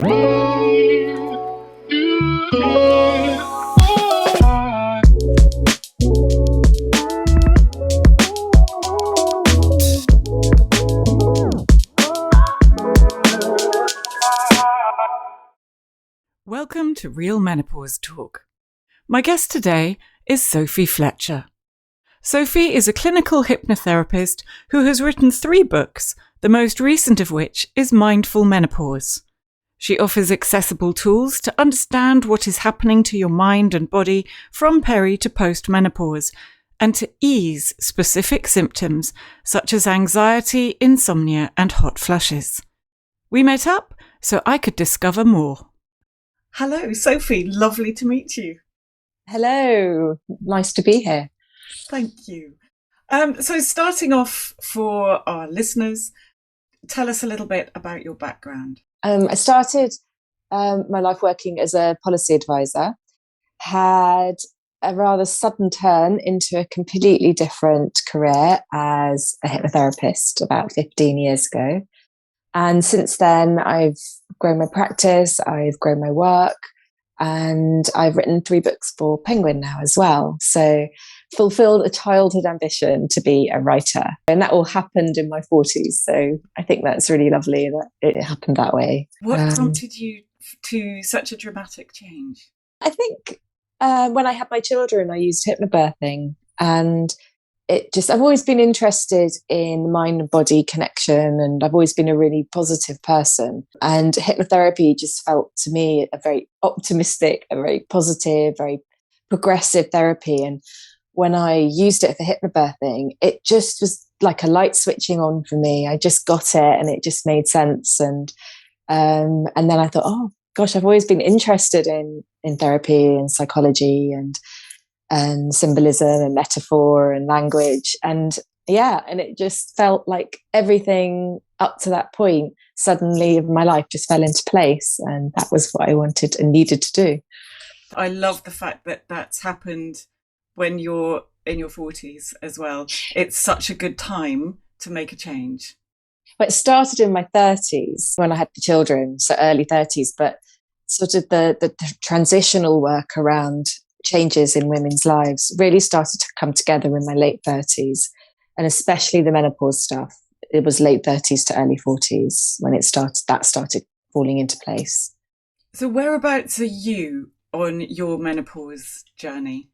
Welcome to Real Menopause Talk. My guest today is Sophie Fletcher. Sophie is a clinical hypnotherapist who has written 3 books, the most recent of which is Mindful Menopause. She offers accessible tools to understand what is happening to your mind and body from peri to post-menopause, and to ease specific symptoms such as anxiety, insomnia, and hot flushes. We met up so I could discover more. Hello, Sophie. Lovely to meet you. Hello. Nice to be here. Thank you. So starting off for our listeners, tell us a little bit about your background. I started my life working as a policy advisor, had a rather sudden turn into a completely different career as a hypnotherapist about 15 years ago. And since then, I've grown my practice, I've grown my work, and I've written 3 books for Penguin now as well. So fulfilled a childhood ambition to be a writer. And that all happened in my 40s. So I think that's really lovely that it happened that way. What prompted you to such a dramatic change? I think when I had my children, I used hypnobirthing, and I've always been interested in mind and body connection, and I've always been a really positive person. And hypnotherapy just felt to me a very optimistic, a very positive, very progressive therapy. And when I used it for hypnobirthing, it just was like a light switching on for me. I just got it and it just made sense. And then I thought, oh gosh, I've always been interested in therapy and psychology and symbolism and metaphor and language. And it just felt like everything up to that point suddenly of my life just fell into place. And that was what I wanted and needed to do. I love the fact that that's happened when you're in your 40s as well. It's such a good time to make a change. But it started in my 30s when I had the children, so early 30s, but sort of the transitional work around changes in women's lives really started to come together in my late 30s, and especially the menopause stuff. It was late 30s to early 40s when it started falling into place. So whereabouts are you on your menopause journey?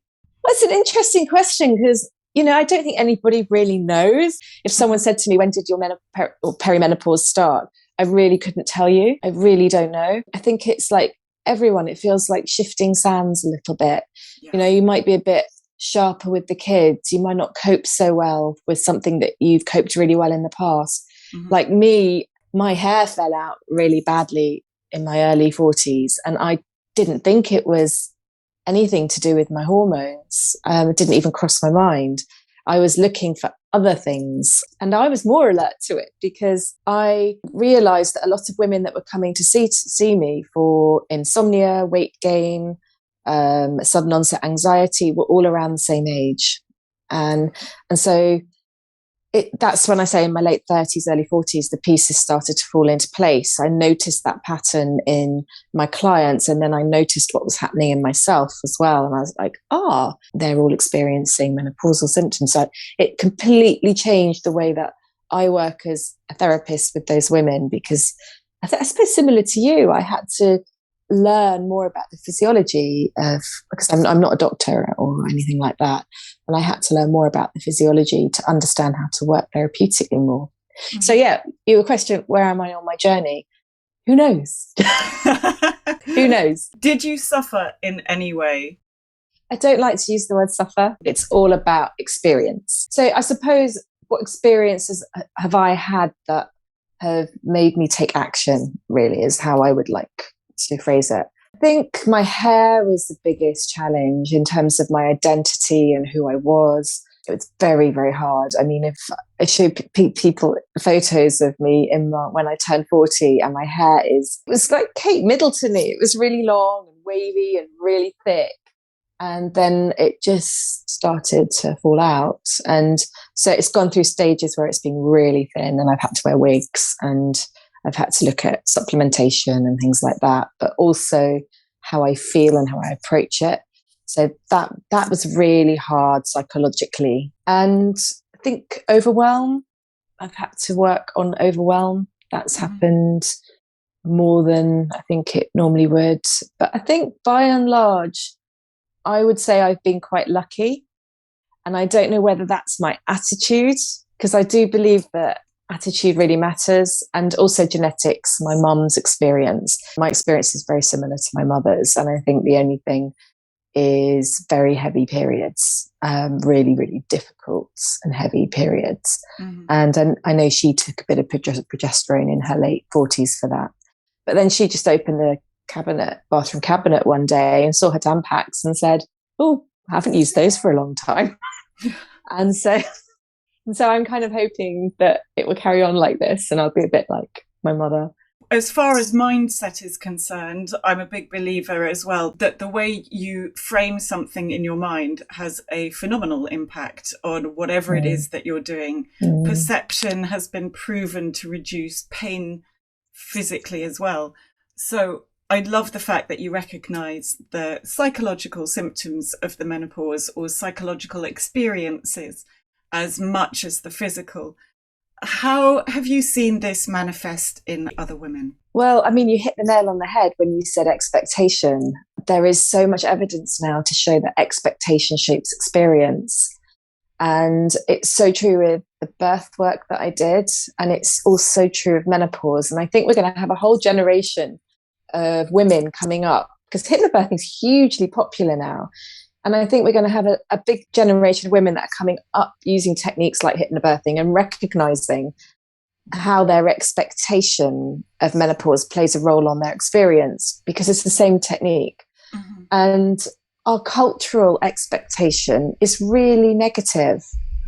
That's an interesting question because, I don't think anybody really knows. If someone said to me, when did your perimenopause start? I really couldn't tell you. I really don't know. I think it's like everyone, it feels like shifting sands a little bit. Yeah. You might be a bit sharper with the kids. You might not cope so well with something that you've coped really well in the past. Mm-hmm. Like me, my hair fell out really badly in my early 40s, and I didn't think it was anything to do with my hormones. It didn't even cross my mind. I was looking for other things, and I was more alert to it because I realized that a lot of women that were coming to see me for insomnia, weight gain, sudden onset anxiety were all around the same age. And so that's when I say in my late 30s, early 40s, the pieces started to fall into place. I noticed that pattern in my clients, and then I noticed what was happening in myself as well. And I was like, they're all experiencing menopausal symptoms. So it completely changed the way that I work as a therapist with those women, because I suppose similar to you, I had to learn more about the physiology because I'm not a doctor or anything like that. And I had to learn more about the physiology to understand how to work therapeutically more. Mm-hmm. So your question, where am I on my journey? Who knows? Who knows? Did you suffer in any way? I don't like to use the word suffer. It's all about experience. So I suppose, what experiences have I had that have made me take action, really, is how I would like to phrase it. I think my hair was the biggest challenge in terms of my identity and who I was. It was very, very hard. I mean, if I show people photos of me when I turned 40 and my hair it was like Kate Middleton-y. It was really long and wavy and really thick. And then it just started to fall out. And so it's gone through stages where it's been really thin and I've had to wear wigs. And I've had to look at supplementation and things like that, but also how I feel and how I approach it. So that was really hard psychologically. And I think overwhelm, I've had to work on overwhelm. That's happened more than I think it normally would. But I think by and large, I would say I've been quite lucky. And I don't know whether that's my attitude, because I do believe that attitude really matters, and also genetics, my mum's experience. My experience is very similar to my mother's. And I think the only thing is very heavy periods, really, really difficult and heavy periods. And I know she took a bit of progesterone in her late 40s for that. But then she just opened the bathroom cabinet one day and saw her Tampax and said, "Oh, I haven't used those for a long time." and so I'm kind of hoping that it will carry on like this and I'll be a bit like my mother. As far as mindset is concerned, I'm a big believer as well that the way you frame something in your mind has a phenomenal impact on whatever it is that you're doing. Perception has been proven to reduce pain physically as well. So I love the fact that you recognise the psychological symptoms of the menopause or psychological experiences as much as the physical. How have you seen this manifest in other women? Well, I mean, you hit the nail on the head when you said expectation. There is so much evidence now to show that expectation shapes experience. And it's so true with the birth work that I did. And it's also true of menopause. And I think we're going to have a whole generation of women coming up, because hypnobirthing is hugely popular now. And I think we're going to have a big generation of women that are coming up using techniques like hypnobirthing and recognizing how their expectation of menopause plays a role on their experience, because it's the same technique. And our cultural expectation is really negative.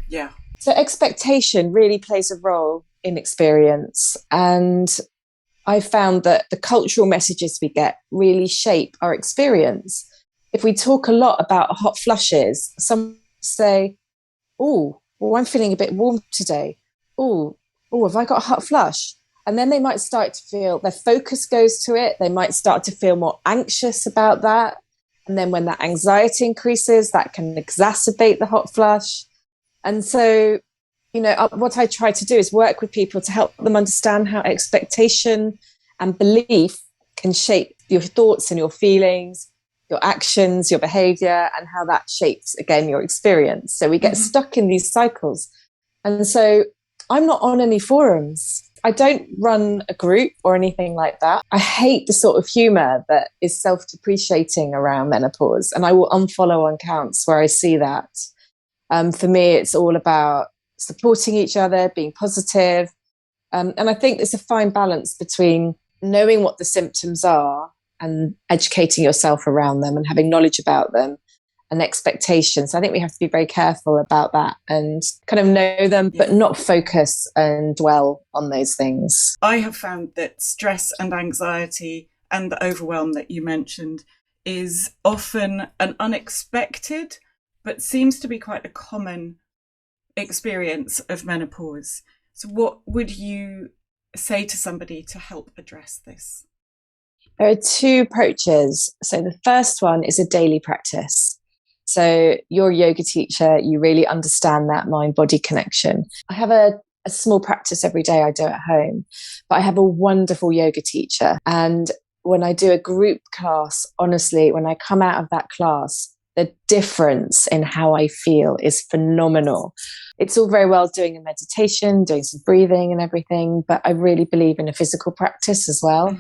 Yeah. So expectation really plays a role in experience. And I found that the cultural messages we get really shape our experience. If we talk a lot about hot flushes, some say, "Oh, well, I'm feeling a bit warm today. Oh, have I got a hot flush?" And then they might start to feel their focus goes to it. They might start to feel more anxious about that. And then when that anxiety increases, that can exacerbate the hot flush. And so, what I try to do is work with people to help them understand how expectation and belief can shape your thoughts and your feelings, your actions, your behavior, and how that shapes, again, your experience. So we get stuck in these cycles. And so I'm not on any forums. I don't run a group or anything like that. I hate the sort of humor that is self-depreciating around menopause, and I will unfollow on accounts where I see that. For me, it's all about supporting each other, being positive. And I think there's a fine balance between knowing what the symptoms are and educating yourself around them and having knowledge about them, and expectations. I think we have to be very careful about that and kind of know them, but not focus and dwell on those things. I have found that stress and anxiety and the overwhelm that you mentioned is often an unexpected, but seems to be quite a common experience of menopause. So what would you say to somebody to help address this? There are two approaches. So the first one is a daily practice. So you're a yoga teacher, you really understand that mind-body connection. I have a small practice every day I do at home, but I have a wonderful yoga teacher. And when I do a group class, honestly, when I come out of that class, the difference in how I feel is phenomenal. It's all very well doing a meditation, doing some breathing and everything, but I really believe in a physical practice as well.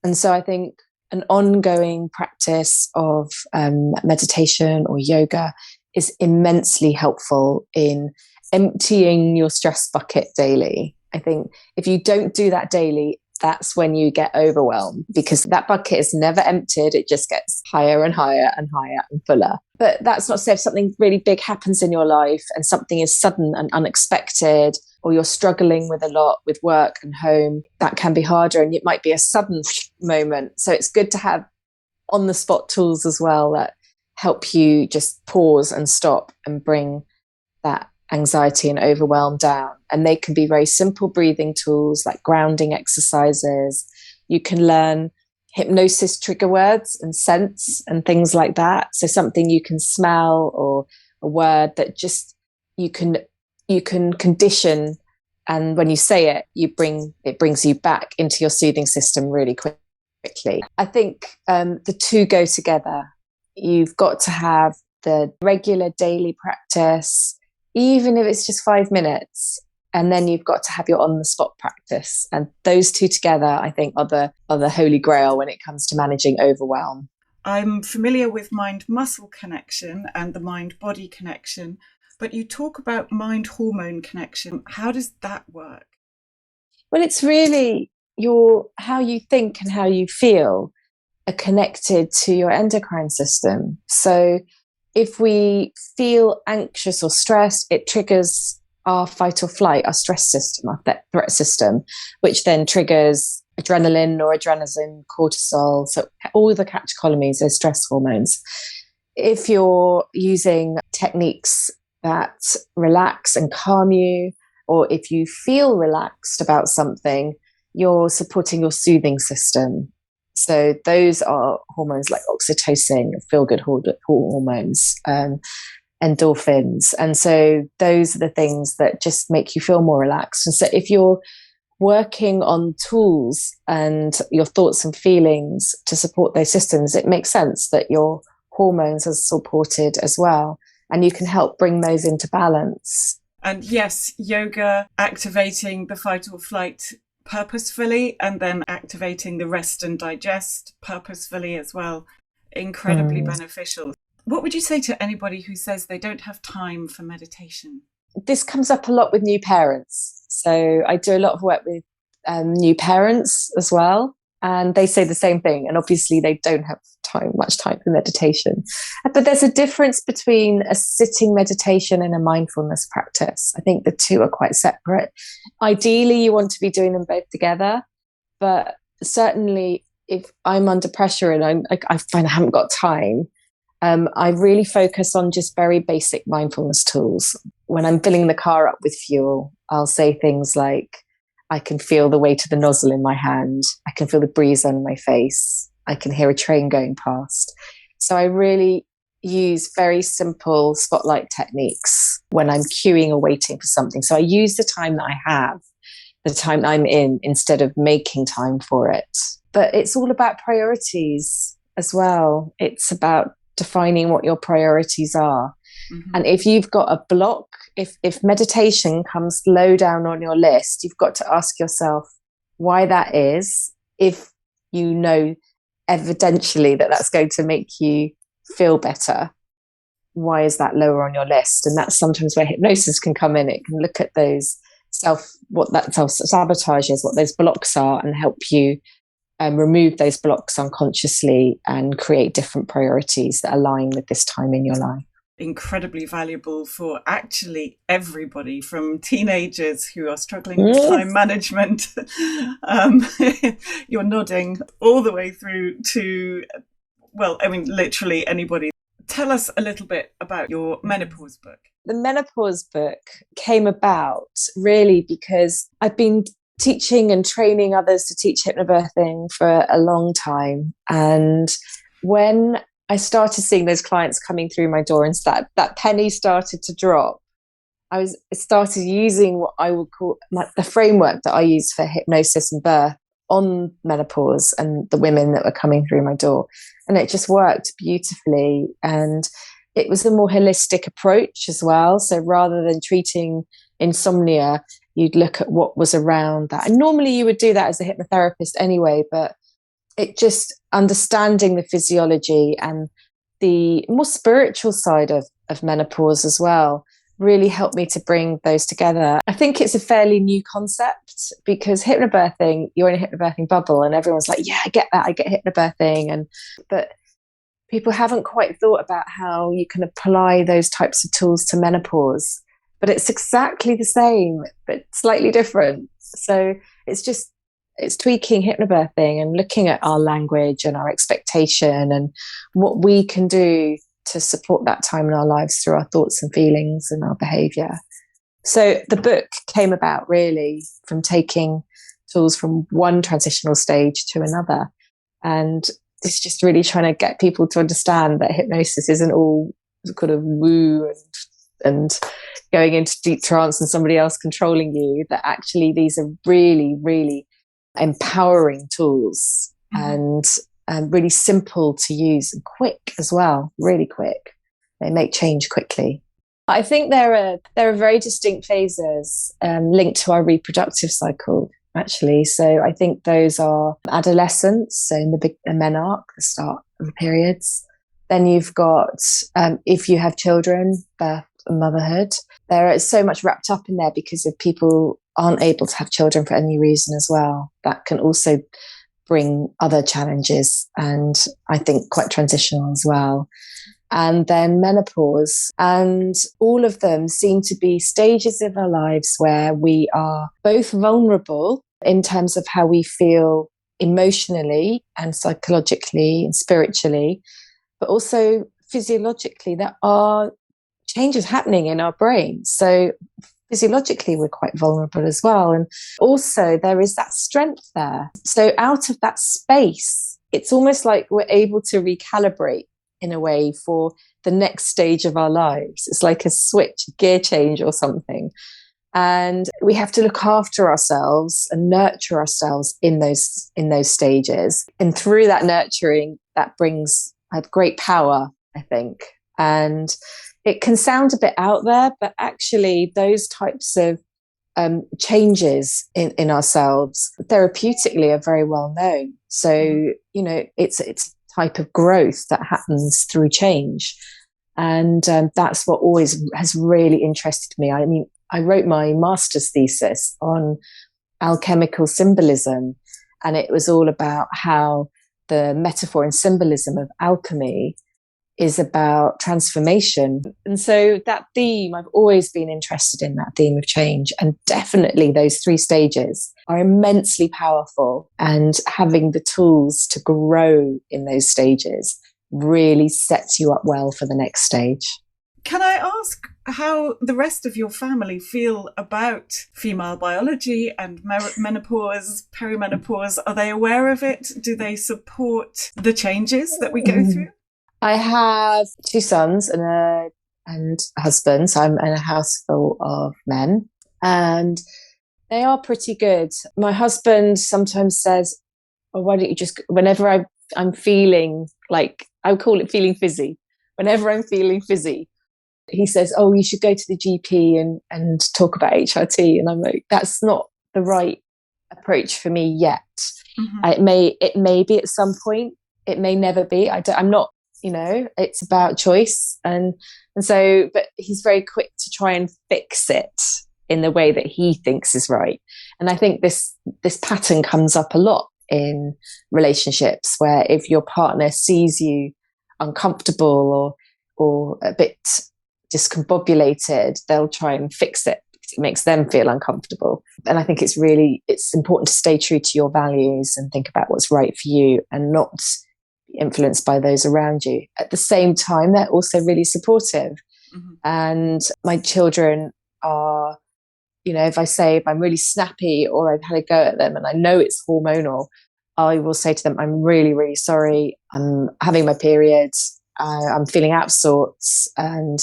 And so I think an ongoing practice of meditation or yoga is immensely helpful in emptying your stress bucket daily. I think if you don't do that daily, that's when you get overwhelmed, because that bucket is never emptied. It just gets higher and higher and higher and fuller. But that's not to say if something really big happens in your life and something is sudden and unexpected, or you're struggling with a lot with work and home, that can be harder and it might be a sudden moment. So it's good to have on the spot tools as well that help you just pause and stop and bring that anxiety and overwhelm down. And they can be very simple breathing tools like grounding exercises. You can learn hypnosis trigger words and scents and things like that. So something you can smell, or a word that just you can condition, and when you say it, it brings you back into your soothing system really quickly. I think the two go together. You've got to have the regular daily practice, even if it's just 5 minutes, and then you've got to have your on the spot practice. And those two together, I think, are the holy grail when it comes to managing overwhelm. I'm familiar with mind-muscle connection and the mind-body connection, but you talk about mind-hormone connection. How does that work? Well, it's really how you think and how you feel are connected to your endocrine system. So if we feel anxious or stressed, it triggers our fight or flight, our stress system, our threat system, which then triggers adrenaline, noradrenaline, cortisol. So all the catecholamines, those stress hormones. If you're using techniques that relax and calm you, or if you feel relaxed about something, you're supporting your soothing system. So those are hormones like oxytocin, feel-good hormones, endorphins. And so those are the things that just make you feel more relaxed. And so if you're working on tools and your thoughts and feelings to support those systems, it makes sense that your hormones are supported as well. And you can help bring those into balance. And yes, yoga, activating the fight or flight purposefully, and then activating the rest and digest purposefully as well. Incredibly beneficial. What would you say to anybody who says they don't have time for meditation? This comes up a lot with new parents. So I do a lot of work with new parents as well. And they say the same thing. And obviously they don't have much time for meditation. But there's a difference between a sitting meditation and a mindfulness practice. I think the two are quite separate. Ideally, you want to be doing them both together. But certainly, if I'm under pressure and I find I haven't got time, I really focus on just very basic mindfulness tools. When I'm filling the car up with fuel, I'll say things like, I can feel the weight of the nozzle in my hand. I can feel the breeze on my face. I can hear a train going past. So I really use very simple spotlight techniques when I'm queuing or waiting for something. So I use the time that I have, the time that I'm in, instead of making time for it. But it's all about priorities as well. It's about defining what your priorities are. Mm-hmm. And if you've got a block, if meditation comes low down on your list, you've got to ask yourself why that is. If you know evidentially that that's going to make you feel better, why is that lower on your list? And that's sometimes where hypnosis can come in. It can look at those what that self-sabotage is, what those blocks are, and help you remove those blocks unconsciously and create different priorities that align with this time in your life. Incredibly valuable for actually everybody, from teenagers who are struggling with time management. You're nodding, all the way through to, well, I mean, literally anybody. Tell us a little bit about your menopause book. The menopause book came about really because I've been teaching and training others to teach hypnobirthing for a long time. And when I started seeing those clients coming through my door, and that penny started to drop, I started using what I would call the framework that I use for hypnosis and birth on menopause and the women that were coming through my door. And it just worked beautifully. And it was a more holistic approach as well. So rather than treating insomnia, you'd look at what was around that. And normally you would do that as a hypnotherapist anyway, but it just understanding the physiology and the more spiritual side of menopause as well really helped me to bring those together. I think it's a fairly new concept because hypnobirthing, you're in a hypnobirthing bubble and everyone's like, yeah, I get that, I get hypnobirthing. But people haven't quite thought about how you can apply those types of tools to menopause. But it's exactly the same, but slightly different. So it's tweaking hypnobirthing and looking at our language and our expectation and what we can do to support that time in our lives through our thoughts and feelings and our behavior. So the book came about really from taking tools from one transitional stage to another. And it's just really trying to get people to understand that hypnosis isn't all kind of woo and going into deep trance and somebody else controlling you, that actually these are really, really empowering tools and really simple to use and quick as well, really quick. They make change quickly. I think there are very distinct phases linked to our reproductive cycle, actually. So I think those are adolescence, so in the menarche, the start of the periods. Then you've got, if you have children, birth and motherhood. There is so much wrapped up in there because if people aren't able to have children for any reason as well, that can also bring other challenges and I think quite transitional as well. And then menopause. And all of them seem to be stages of our lives where we are both vulnerable in terms of how we feel emotionally and psychologically and spiritually, but also physiologically. There are changes happening in our brains. So physiologically, we're quite vulnerable as well. And also there is that strength there. So out of that space, it's almost like we're able to recalibrate in a way for the next stage of our lives. It's like a switch, gear change or something. And we have to look after ourselves and nurture ourselves in those stages. And through that nurturing, that brings great power, I think. And it can sound a bit out there, but actually those types of changes in ourselves therapeutically are very well known. So, it's type of growth that happens through change. And that's what always has really interested me. I mean, I wrote my master's thesis on alchemical symbolism, and it was all about how the metaphor and symbolism of alchemy is about transformation. And so that theme, I've always been interested in that theme of change. And definitely those 3 stages are immensely powerful. And having the tools to grow in those stages really sets you up well for the next stage. Can I ask how the rest of your family feel about female biology and menopause, perimenopause? Are they aware of it? Do they support the changes that we go through? I have 2 sons and a husband, so I'm in a house full of men, and they are pretty good. My husband sometimes says, "Oh, why don't you just?" Whenever I'm feeling like, I would call it feeling fizzy. Whenever I'm feeling fizzy, he says, "Oh, you should go to the GP and talk about HRT." And I'm like, that's not the right approach for me yet. Mm-hmm. It may be at some point. It may never be. I'm not. It's about choice. And so, but he's very quick to try and fix it in the way that he thinks is right. And I think this pattern comes up a lot in relationships, where if your partner sees you uncomfortable or a bit discombobulated, they'll try and fix it because it makes them feel uncomfortable. And I think it's important to stay true to your values and think about what's right for you and not influenced by those around you. At the same time, they're also really supportive. Mm-hmm. And my children are, if I'm really snappy or I've had a go at them and I know it's hormonal, I will say to them, "I'm really, really sorry. I'm having my periods. I'm feeling out of sorts." And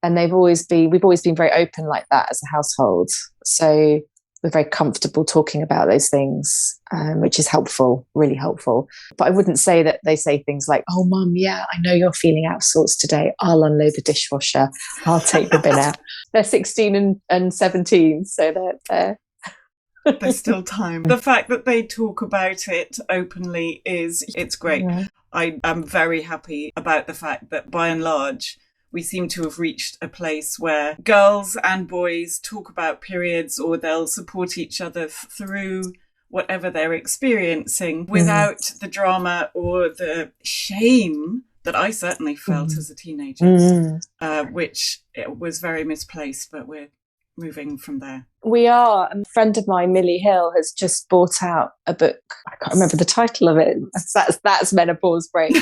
we've always been very open like that as a household. So we're very comfortable talking about those things, which is helpful, really helpful. But I wouldn't say that they say things like, "Oh, Mum, yeah, I know you're feeling out of sorts today. I'll unload the dishwasher. I'll take the bin out." They're 16 and 17, so there's still time. The fact that they talk about it openly it's great. Yeah. I am very happy about the fact that by and large, we seem to have reached a place where girls and boys talk about periods, or they'll support each other through whatever they're experiencing without the drama or the shame that I certainly felt as a teenager, which it was very misplaced, but we're moving from there. We are. A friend of mine, Millie Hill, has just brought out a book. I can't remember the title of it. That's Menopause Break.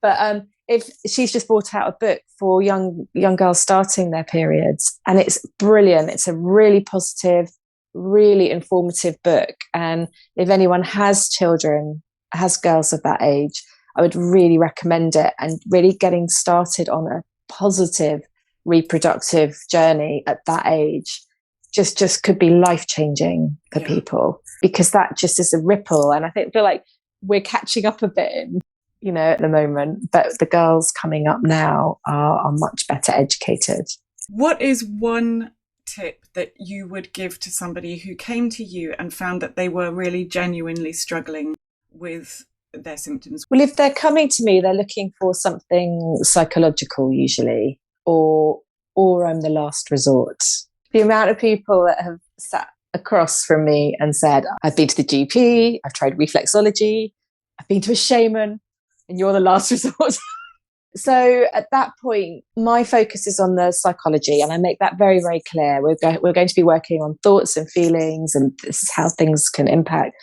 But if she's just brought out a book for young girls starting their periods, and it's brilliant. It's a really positive, really informative book. And if anyone has children, has girls of that age, I would really recommend it, and really getting started on a positive reproductive journey at that age just could be life-changing for people, because that just is a ripple. And I feel like we're catching up a bit at the moment, but the girls coming up now are much better educated. What is one tip that you would give to somebody who came to you and found that they were really genuinely struggling with their symptoms? Well, if they're coming to me, they're looking for something psychological usually, or I'm the last resort. The amount of people that have sat across from me and said, I've been to the GP, I've tried reflexology, I've been to a shaman, and you're the last resort. So at that point, my focus is on the psychology, and I make that very, very clear. We're going to be working on thoughts and feelings, and this is how things can impact.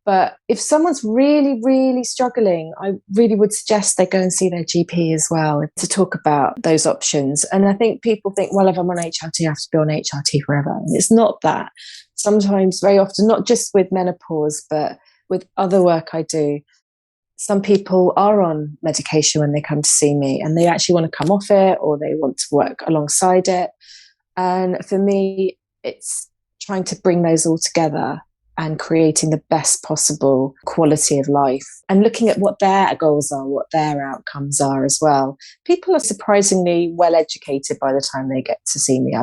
But if someone's really, really struggling, I really would suggest they go and see their GP as well to talk about those options. And I think people think, well, if I'm on HRT, I have to be on HRT forever. And it's not that. Sometimes, very often, not just with menopause, but with other work I do, some people are on medication when they come to see me, and they actually want to come off it, or they want to work alongside it. And for me, it's trying to bring those all together and creating the best possible quality of life, and looking at what their goals are, what their outcomes are as well. People are surprisingly well educated by the time they get to see me.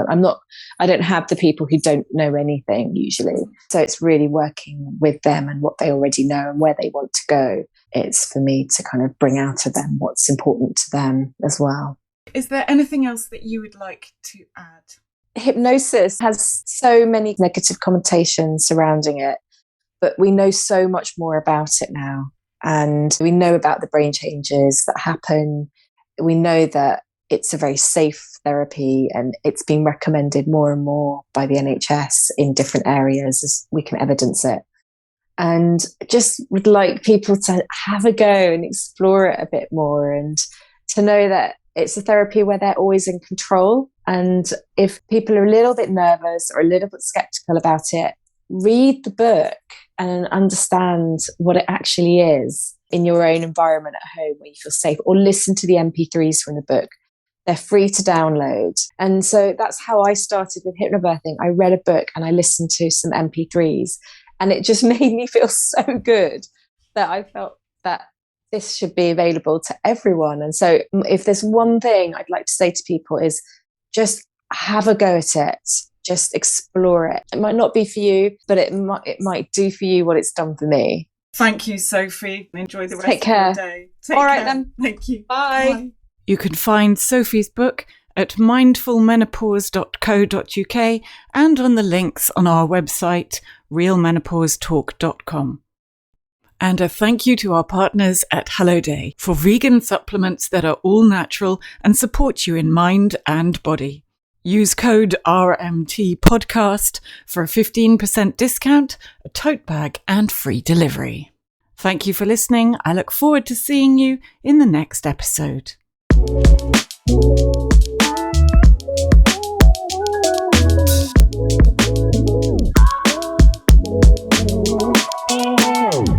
I don't have the people who don't know anything usually. So it's really working with them and what they already know and where they want to go. It's for me to kind of bring out of them what's important to them as well. Is there anything else that you would like to add? Hypnosis has so many negative connotations surrounding it, but we know so much more about it now. And we know about the brain changes that happen. We know that it's a very safe therapy, and it's been recommended more and more by the NHS in different areas as we can evidence it. And just would like people to have a go and explore it a bit more, and to know that it's a therapy where they're always in control. And if people are a little bit nervous or a little bit skeptical about it, read the book and understand what it actually is in your own environment at home where you feel safe, or listen to the MP3s from the book. They're free to download. And so that's how I started with hypnobirthing. I read a book and I listened to some MP3s, and it just made me feel so good that I felt that this should be available to everyone. And so if there's one thing I'd like to say to people is just have a go at it. Just explore it. It might not be for you, but it might do for you what it's done for me. Thank you, Sophie. Enjoy the rest Take care. of your day. All right then. Thank you. Bye. You can find Sophie's book at mindfulmenopause.co.uk and on the links on our website, realmenopausetalk.com. And a thank you to our partners at Hello Day for vegan supplements that are all natural and support you in mind and body. Use code RMTPodcast for a 15% discount, a tote bag and free delivery. Thank you for listening. I look forward to seeing you in the next episode.